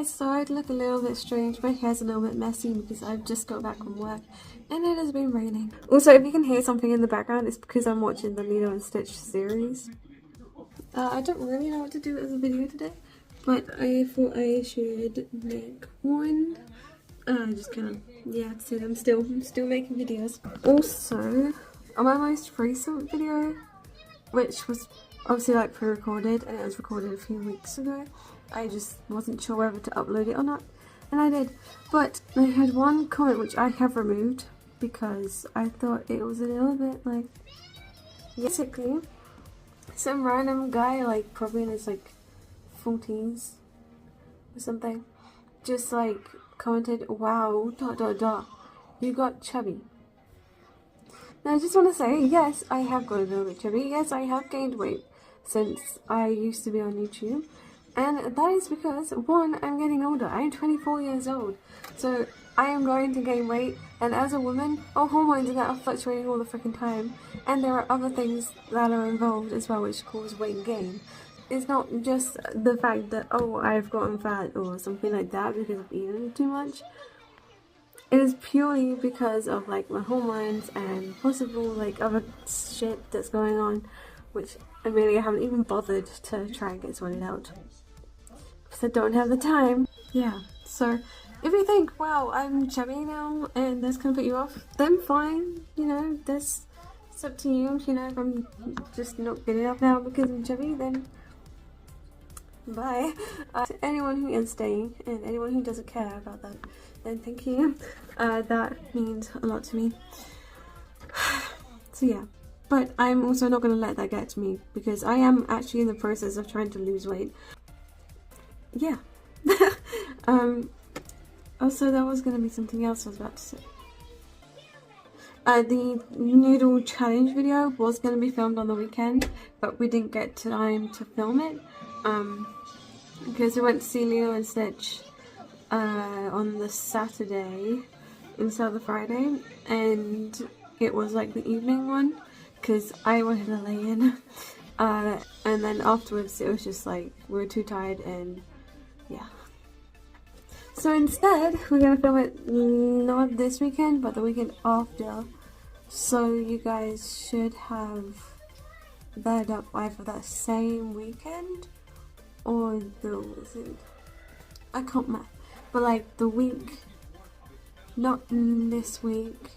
guys, so I'd look a little bit strange. My hair's a little bit messy because I've just got back from work and it has been raining. Also, if you can hear something in the background, it's because I'm watching the Lilo and Stitch series. I don't really know what to do as a video today, but I thought I should make one. Just kind of, yeah, so I'm still making videos. Also, on my most recent video, which was obviously like pre-recorded and it was recorded a few weeks ago, I just wasn't sure whether to upload it or not, and I did. But I had one comment which I have removed because I thought it was a little bit like, basically, some random guy, like probably in his like 40s or something, just like commented, "Wow, ... you got chubby." Now I just want to say, yes, I have got a little bit chubby. Yes, I have gained weight since I used to be on YouTube. And that is because, one, I'm getting older. I'm 24 years old. So I am going to gain weight. And as a woman, our hormones are that are fluctuating all the freaking time. And there are other things that are involved as well which cause weight gain. It's not just the fact that, oh, I've gotten fat or something like that because I've eaten too much. It is purely because of like my hormones and possible like other shit that's going on, which I really haven't even bothered to try and get sorted out because I don't have the time. Yeah, so if you think, wow, I'm chubby now and that's gonna put you off, then fine, you know, it's up to you. You know, if I'm just not good enough now because I'm chubby, then bye. To anyone who is staying and anyone who doesn't care about that, then thank you. That means a lot to me. So yeah, but I'm also not going to let that get to me because I am actually in the process of trying to lose weight. Yeah. Also, there was going to be something else I was about to say. The noodle challenge video was going to be filmed on the weekend, but we didn't get time to film it because we went to see Lilo and Stitch on the Saturday instead of the Friday, and it was like the evening one because I wanted to lay in, and then afterwards it was just like we were too tired, and yeah. So instead we're gonna film it not this weekend but the weekend after, so you guys should have that up either that same weekend or I can't math, but like the week, not this week,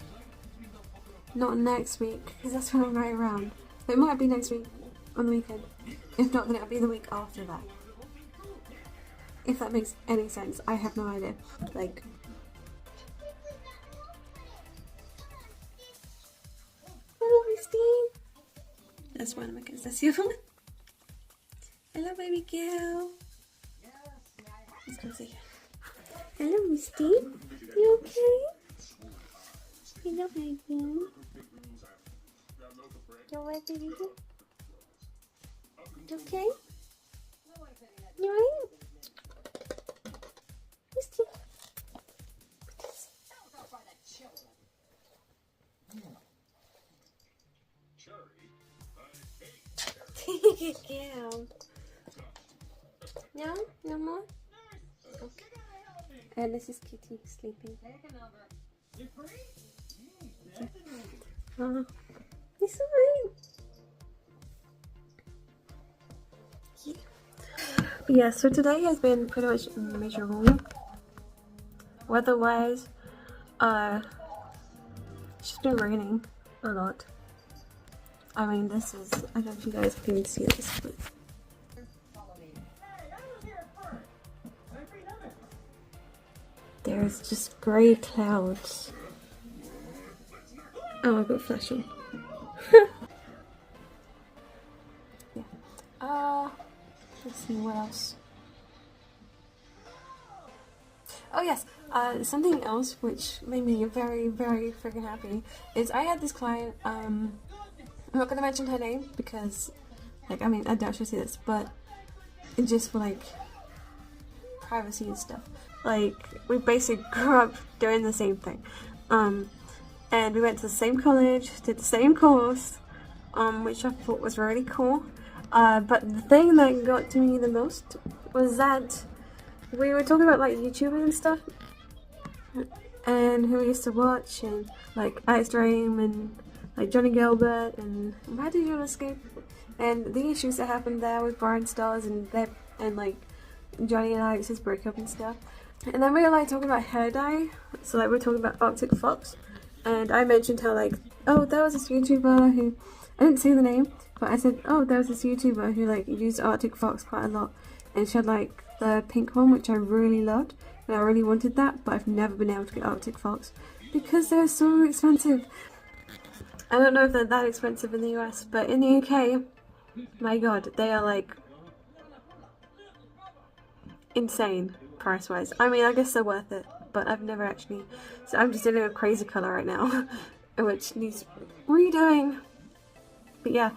not next week, because that's when I'm right around. But it might be next week on the weekend. If not, then it'll be the week after that. If that makes any sense, I have no idea. Like, hello, Steve. That's one of my kids. That's the other one. Hello, baby girl. Let's go see. Hello, Misty. You okay? Hello, baby. You alright, baby? You okay? You alright? Misty. Girl. No? No more? Okay. And this is Kitty sleeping. It's alright. Yeah, so today has been pretty much miserable. Weather-wise, it's just been raining a lot. I mean, this is, I don't know if you guys can see this, but there's just grey clouds. Oh, I've got flashing. Yeah. Let's see what else. Oh yes, something else which made me very, very freaking happy is I had this client, I'm not going to mention her name because, like, I mean, I doubt she'll see this, but it's just for, like, privacy and stuff. Like, we basically grew up doing the same thing. And we went to the same college, did the same course, which I thought was really cool. But the thing that got to me the most was that we were talking about like YouTubers and stuff, and who we used to watch, and like Ice Dream and like Johnny Gilbert and Why Did You Escape, and the issues that happened there with Brian Stars and their, and like Johnny and Alex's breakup and stuff. And then we were like talking about hair dye, so like we were talking about Arctic Fox, and I mentioned how like, oh, there was this YouTuber who, I didn't say the name, but I said, oh, there was this YouTuber who like used Arctic Fox quite a lot, and she had like the pink one, which I really loved, and I really wanted that, but I've never been able to get Arctic Fox because they're so expensive. I don't know if they're that expensive in the US, but in the UK, my god, they are like insane price-wise. I mean, I guess they're worth it, but I've never actually, so I'm just doing a crazy colour right now, which needs redoing. But yeah,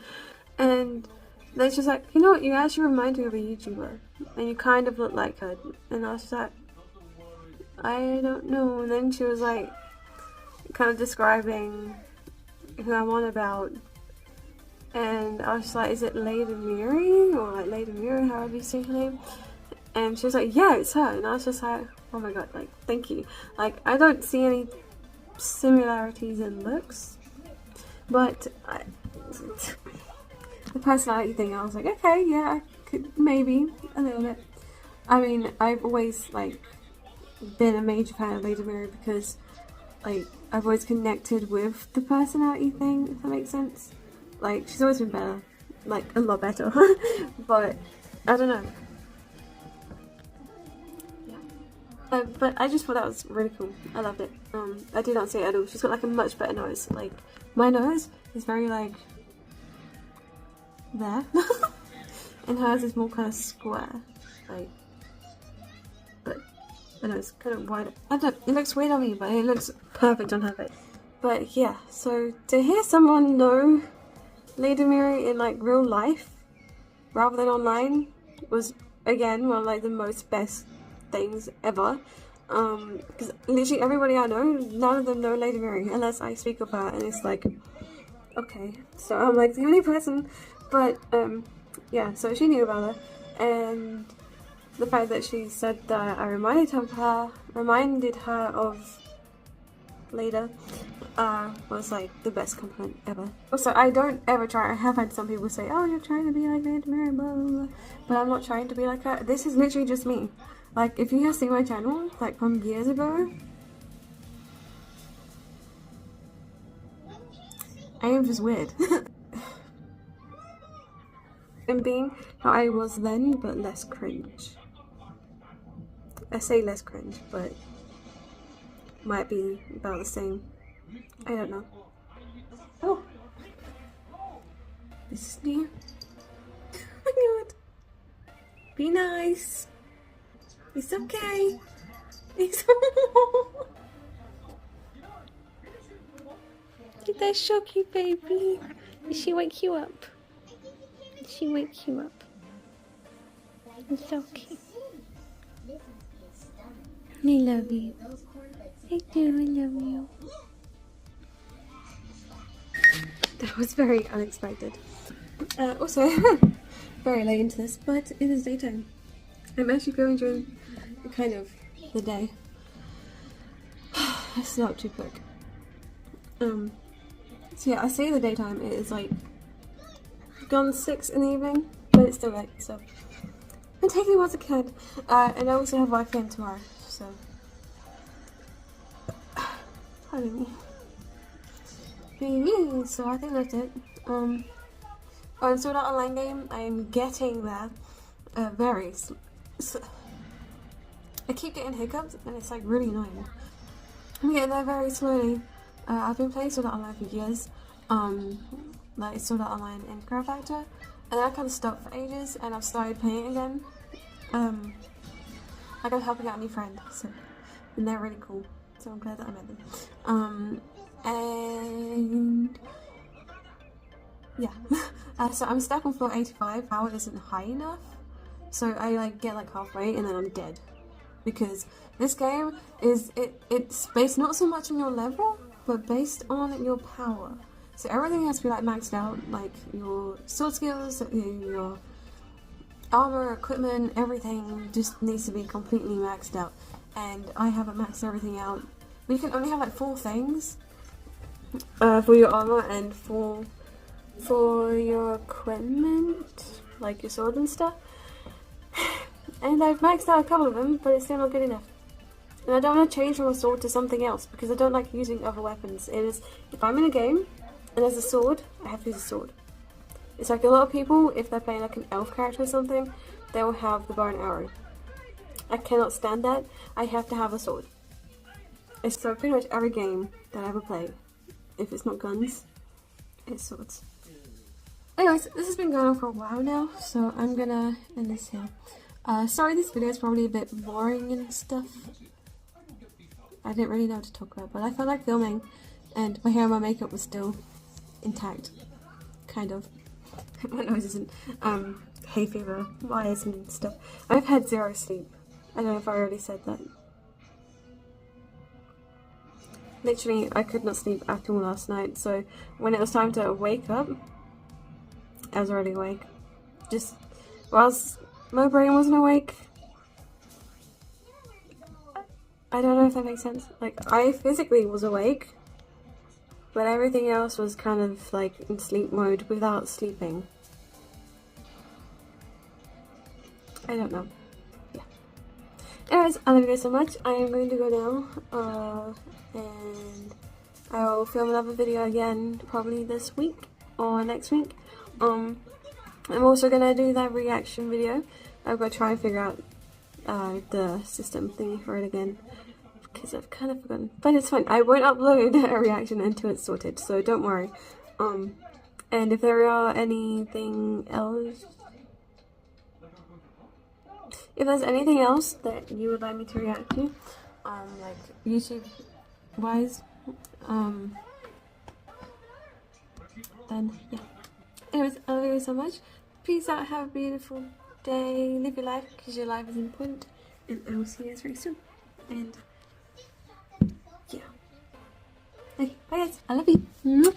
and then she's like, you know what, you actually remind me of a YouTuber, and you kind of look like her. And I was just like, I don't know. And then she was like, kind of describing who I'm on about, and I was just like, is it Leda Muir, or like Leda Muir, however you say her name? And she was like, yeah, it's her. And I was just like, oh my god, like, thank you. Like, I don't see any similarities in looks, but the personality thing, I was like, okay, yeah, I could, maybe a little bit. I mean, I've always like been a major fan of Leda Muir because like I've always connected with the personality thing, if that makes sense. Like, she's always been better, like a lot better. But I don't know. Yeah. But I just thought that was really cool. I loved it. I did not say it at all. She's got like a much better nose. Like, my nose is very like there, and hers is more kind of square. Like, but I know it's kind of wide. I don't. It looks weird on me, but it looks perfect on her face. But yeah, so to hear someone know Leda Muir in like real life rather than online was again one of like the most best things ever. Because literally everybody I know, none of them know Leda Muir unless I speak of her, and it's like, okay, so I'm like the only person. But yeah, so she knew about her, and the fact that she said that I reminded her of Leda was like the best compliment ever. Also, I don't ever try. I have had some people say, oh, you're trying to be like Leda Muir, blah, blah, blah. But I'm not trying to be like her. This is literally just me. Like, if you have seen my channel, like from years ago, I am just weird. And being how I was then, but less cringe. I say less cringe, but might be about the same. I don't know. Oh, this is new. Oh my god. Be nice. It's okay. It's Did that shock you, baby? Did she wake you up? Did she wake you up? It's okay. I love you. I do, I love you. That was very unexpected. Also, very late into this, but it is daytime. I'm actually feeling during kind of the day. I slept too quick. So yeah, I say the daytime, it is like gone 6 in the evening, but it's still late, so I'm taking it once I can. And I also have Wi-Fi in tomorrow, so pardon me. So I think that's it. On Sword Art Online game, I am getting there very I keep getting hiccups and it's like really annoying. I'm getting there very slowly. I've been playing Sword Art Online for years, like Sword Art Online and Crow Factor, and then I kind of stopped for ages and I've started playing again. Like I'm helping out a new friend, so, and they're really cool, so I'm glad that I met them. And yeah, so I'm stuck on floor 85. Power isn't high enough, so I like get like halfway and then I'm dead. Because this game is, it's based not so much on your level, but based on your power. So everything has to be like maxed out, like your sword skills, your armor, equipment, everything just needs to be completely maxed out. And I haven't maxed everything out. You can only have like 4 things for your armor and for your equipment, like your sword and stuff. And I've maxed out a couple of them, but it's still not good enough. And I don't want to change from a sword to something else because I don't like using other weapons. It is, if I'm in a game and there's a sword, I have to use a sword. It's like a lot of people, if they're playing like an elf character or something, they will have the bow and arrow. I cannot stand that. I have to have a sword. It's so pretty much every game that I ever play, if it's not guns, it's swords. Anyways, this has been going on for a while now, so I'm gonna end this here. Sorry this video is probably a bit boring and stuff. I didn't really know what to talk about, but I felt like filming, and my hair and my makeup was still intact. Kind of. My nose isn't. Hay fever, wires and stuff. I've had 0 sleep. I don't know if I already said that. Literally, I could not sleep at all last night, so when it was time to wake up, I was already awake. Just whilst my brain wasn't awake. I don't know if that makes sense. Like, I physically was awake, but everything else was kind of like in sleep mode without sleeping. I don't know. Yeah. Anyways, I love you guys so much. I am going to go now, and I will film another video again probably this week or next week. I'm also gonna do that reaction video. I'm gonna try and figure out the system thingy for it again because I've kind of forgotten. But it's fine. I won't upload a reaction until it's sorted, so don't worry. And if there are anything else, if there's anything else that you would like me to react to, like YouTube wise, then yeah. Anyways, I love you so much. Peace out, have a beautiful day, live your life because your life is important, and I will see you guys very soon. And yeah. Okay, bye guys, I love you.